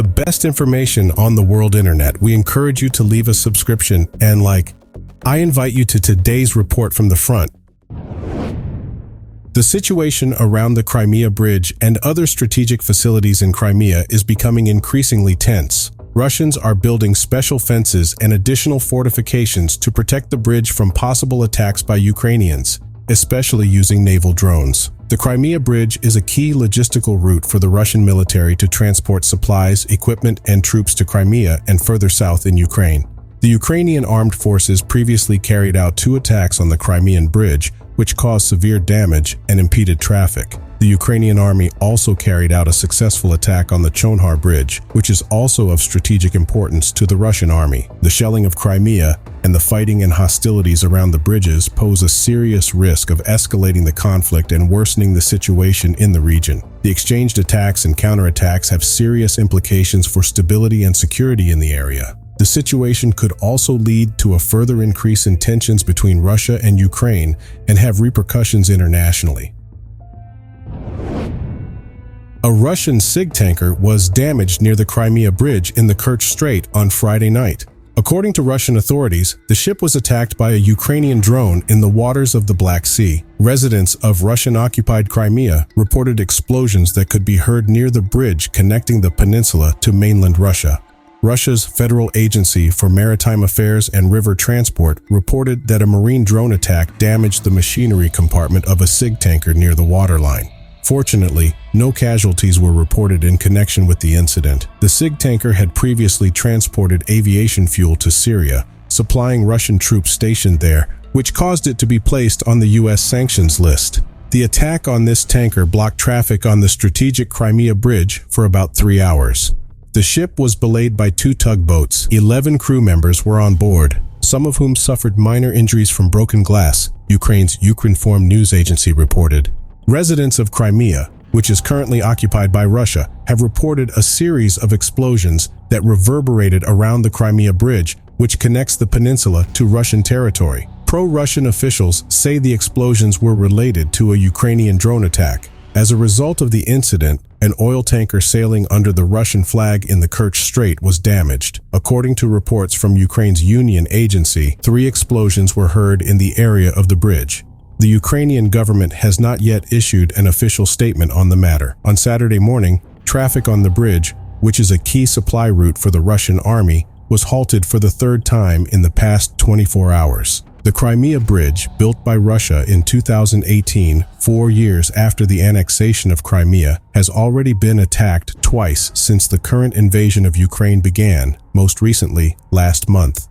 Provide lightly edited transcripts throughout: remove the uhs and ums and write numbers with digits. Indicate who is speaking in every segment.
Speaker 1: the best information on the world internet. We encourage you to leave a subscription and like. I invite you to today's report from the front. The situation around the Crimea Bridge and other strategic facilities in Crimea is becoming increasingly tense. Russians are building special fences and additional fortifications to protect the bridge from possible attacks by Ukrainians, especially using naval drones. The Crimea Bridge is a key logistical route for the Russian military to transport supplies, equipment, and troops to Crimea and further south in Ukraine. The Ukrainian armed forces previously carried out 2 attacks on the Crimean Bridge, which caused severe damage and impeded traffic. The Ukrainian army also carried out a successful attack on the Chonhar Bridge, which is also of strategic importance to the Russian army. The shelling of Crimea and the fighting and hostilities around the bridges pose a serious risk of escalating the conflict and worsening the situation in the region. The exchanged attacks and counterattacks have serious implications for stability and security in the area. The situation could also lead to a further increase in tensions between Russia and Ukraine and have repercussions internationally. A Russian SIG tanker was damaged near the Crimea Bridge in the Kerch Strait on Friday night. According to Russian authorities, the ship was attacked by a Ukrainian drone in the waters of the Black Sea. Residents of Russian-occupied Crimea reported explosions that could be heard near the bridge connecting the peninsula to mainland Russia. Russia's Federal Agency for Maritime Affairs and River Transport reported that a marine drone attack damaged the machinery compartment of a SIG tanker near the waterline. Fortunately, no casualties were reported in connection with the incident. The SIG tanker had previously transported aviation fuel to Syria, supplying Russian troops stationed there, which caused it to be placed on the U.S. sanctions list. The attack on this tanker blocked traffic on the strategic Crimea Bridge for about 3 hours. The ship was belayed by 2 tugboats. 11 crew members were on board, some of whom suffered minor injuries from broken glass, Ukraine's Ukrinform news agency reported. Residents of Crimea, which is currently occupied by Russia, have reported a series of explosions that reverberated around the Crimea Bridge, which connects the peninsula to Russian territory. Pro-Russian officials say the explosions were related to a Ukrainian drone attack. As a result of the incident, an oil tanker sailing under the Russian flag in the Kerch Strait was damaged. According to reports from Ukraine's Union agency, 3 explosions were heard in the area of the bridge. The Ukrainian government has not yet issued an official statement on the matter. On Saturday morning, traffic on the bridge, which is a key supply route for the Russian army, was halted for the 3rd time in the past 24 hours. The Crimea Bridge, built by Russia in 2018, 4 years after the annexation of Crimea, has already been attacked twice since the current invasion of Ukraine began, most recently last month.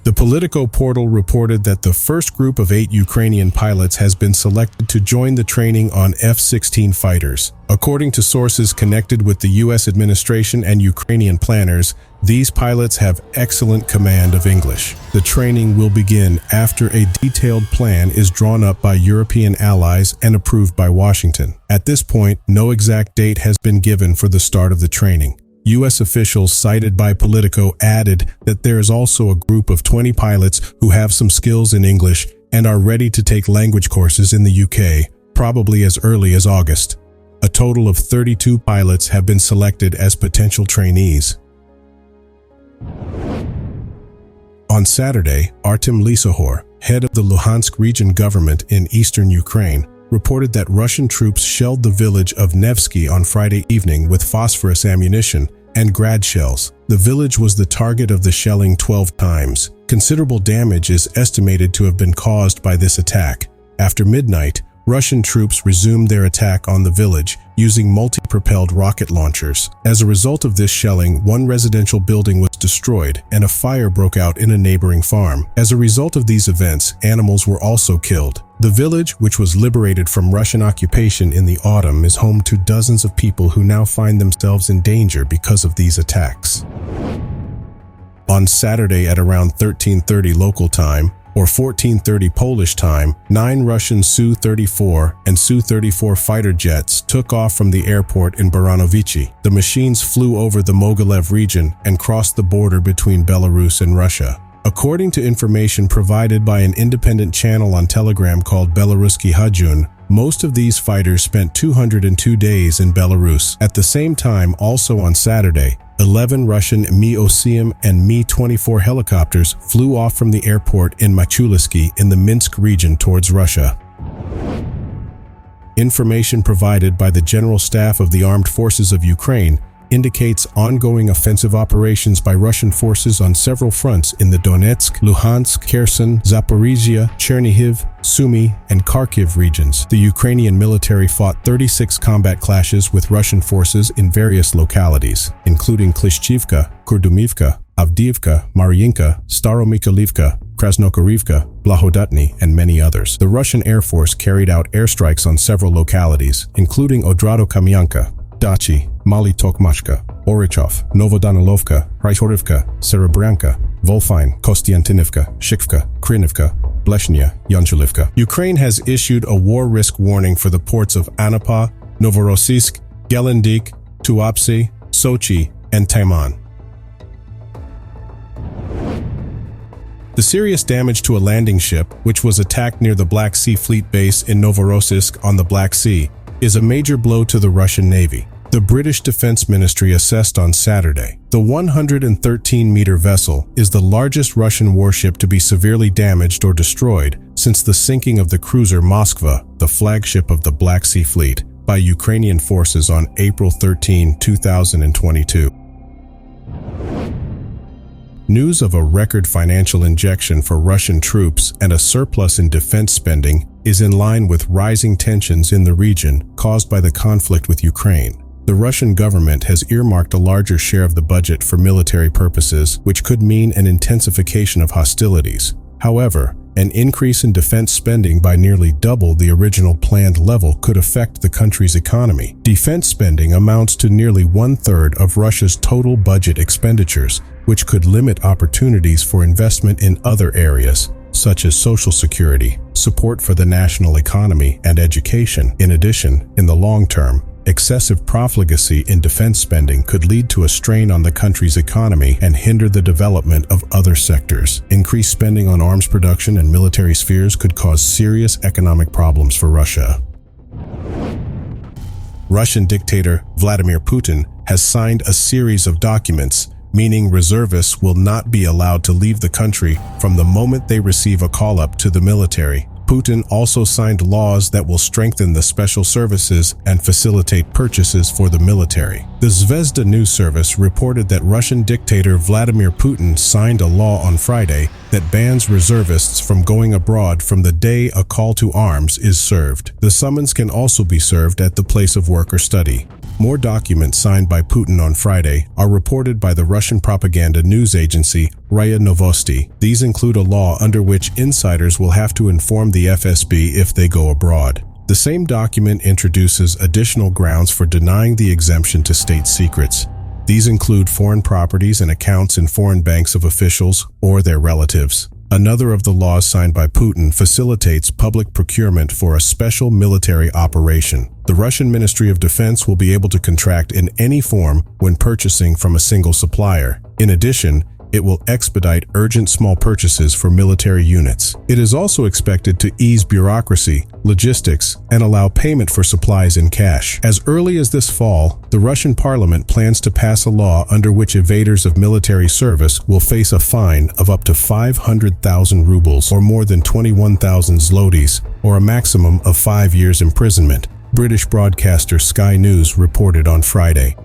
Speaker 1: The Politico portal reported that the first group of 8 Ukrainian pilots has been selected to join the training on F-16 fighters. According to sources connected with the U.S. administration and Ukrainian planners, these pilots have excellent command of English. The training will begin after a detailed plan is drawn up by European allies and approved by Washington. At this point, no exact date has been given for the start of the training. U.S. officials cited by Politico added that there is also a group of 20 pilots who have some skills in English and are ready to take language courses in the UK, probably as early as August. A total of 32 pilots have been selected as potential trainees. On Saturday, Artem Lisohor, head of the Luhansk region government in eastern Ukraine, reported that Russian troops shelled the village of Nevsky on Friday evening with phosphorus ammunition and grad shells. The village was the target of the shelling 12 times. Considerable damage is estimated to have been caused by this attack. After midnight, Russian troops resumed their attack on the village using multi-propelled rocket launchers. As a result of this shelling, 1 residential building was destroyed and a fire broke out in a neighboring farm. As a result of these events, animals were also killed. The village, which was liberated from Russian occupation in the autumn, is home to dozens of people who now find themselves in danger because of these attacks. On Saturday at around 13:30 local time, or 14:30 Polish time, 9 Russian Su-34 and Su-34 fighter jets took off from the airport in Baranovichi. The machines flew over the Mogilev region and crossed the border between Belarus and Russia. According to information provided by an independent channel on Telegram called Belaruski Hajun, Most of these fighters spent 202 days in Belarus. At the same time, also on Saturday, 11 Russian Mi-27 and Mi-24 helicopters flew off from the airport in Machulisky in the Minsk region towards Russia. Information provided by the General Staff of the Armed Forces of Ukraine indicates ongoing offensive operations by Russian forces on several fronts in the Donetsk, Luhansk, Kherson, Zaporizhia, Chernihiv, Sumy, and Kharkiv regions. The Ukrainian military fought 36 combat clashes with Russian forces in various localities, including Klishchivka, Kurdumivka, Avdiivka, Mariinka, Staromykhailivka, Krasnokorivka, Blahodatny, and many others. The Russian Air Force carried out airstrikes on several localities, including Odrado-Kamyanka, Dachi, Mali Tokmashka, Orichov, Novodanilovka, Raichorivka, Serebryanka, Volfine, Kostiantinivka, Shikvka, Krinivka, Bleshnya, Yanchulivka. Ukraine has issued a war risk warning for the ports of Anapa, Novorossiysk, Gelendik, Tuapse, Sochi, and Taiman. The serious damage to a landing ship, which was attacked near the Black Sea Fleet base in Novorossiysk on the Black Sea, is a major blow to the Russian Navy. The British Defense Ministry assessed on Saturday. The 113-meter vessel is the largest Russian warship to be severely damaged or destroyed since the sinking of the cruiser Moskva, the flagship of the Black Sea Fleet, by Ukrainian forces on April 13, 2022. News of a record financial injection for Russian troops and a surplus in defense spending is in line with rising tensions in the region caused by the conflict with Ukraine. The Russian government has earmarked a larger share of the budget for military purposes, which could mean an intensification of hostilities. However, an increase in defense spending by nearly double the original planned level could affect the country's economy. Defense spending amounts to nearly one-third of Russia's total budget expenditures, which could limit opportunities for investment in other areas, such as social security, support for the national economy, and education. In addition, in the long term, excessive profligacy in defense spending could lead to a strain on the country's economy and hinder the development of other sectors. Increased spending on arms production and military spheres could cause serious economic problems for Russia. Russian dictator Vladimir Putin has signed a series of documents, meaning reservists will not be allowed to leave the country from the moment they receive a call-up to the military. Putin also signed laws that will strengthen the special services and facilitate purchases for the military. The Zvezda news service reported that Russian dictator Vladimir Putin signed a law on Friday that bans reservists from going abroad from the day a call to arms is served. The summons can also be served at the place of work or study. More documents signed by Putin on Friday are reported by the Russian propaganda news agency RIA Novosti. These include a law under which insiders will have to inform the FSB if they go abroad. The same document introduces additional grounds for denying the exemption to state secrets. These include foreign properties and accounts in foreign banks of officials or their relatives. Another of the laws signed by Putin facilitates public procurement for a special military operation. The Russian Ministry of Defense will be able to contract in any form when purchasing from a single supplier. In addition, it will expedite urgent small purchases for military units. It is also expected to ease bureaucracy, logistics, and allow payment for supplies in cash. As early as this fall, the Russian parliament plans to pass a law under which evaders of military service will face a fine of up to 500,000 rubles or more than 21,000 zlotys, or a maximum of 5 years imprisonment, British broadcaster Sky News reported on Friday.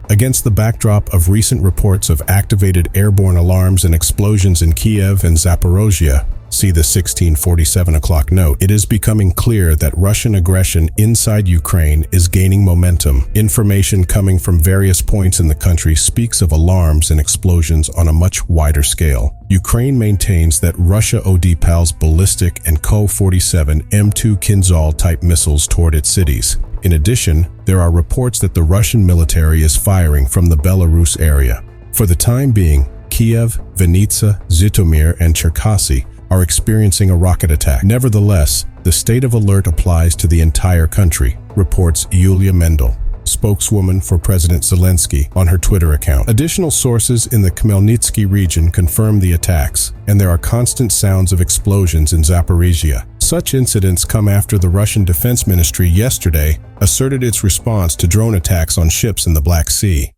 Speaker 1: Against the backdrop of recent reports of activated airborne alarms and explosions in Kiev and Zaporozhye, see the 1647 o'clock note, it is becoming clear that Russian aggression inside Ukraine is gaining momentum. Information coming from various points in the country speaks of alarms and explosions on a much wider scale. Ukraine maintains that Russia ODPALs ballistic and Ko-47 M2 Kinzhal-type missiles toward its cities. In addition, there are reports that the Russian military is firing from the Belarus area. For the time being, Kiev, Vinnytsia, Zhytomyr, and Cherkasy are experiencing a rocket attack. Nevertheless, the state of alert applies to the entire country, reports Yulia Mendel. spokeswoman for President Zelensky, on her Twitter account. Additional sources in the Khmelnytsky region confirm the attacks, and there are constant sounds of explosions in Zaporizhia. Such incidents come after the Russian Defense Ministry yesterday asserted its response to drone attacks on ships in the Black Sea.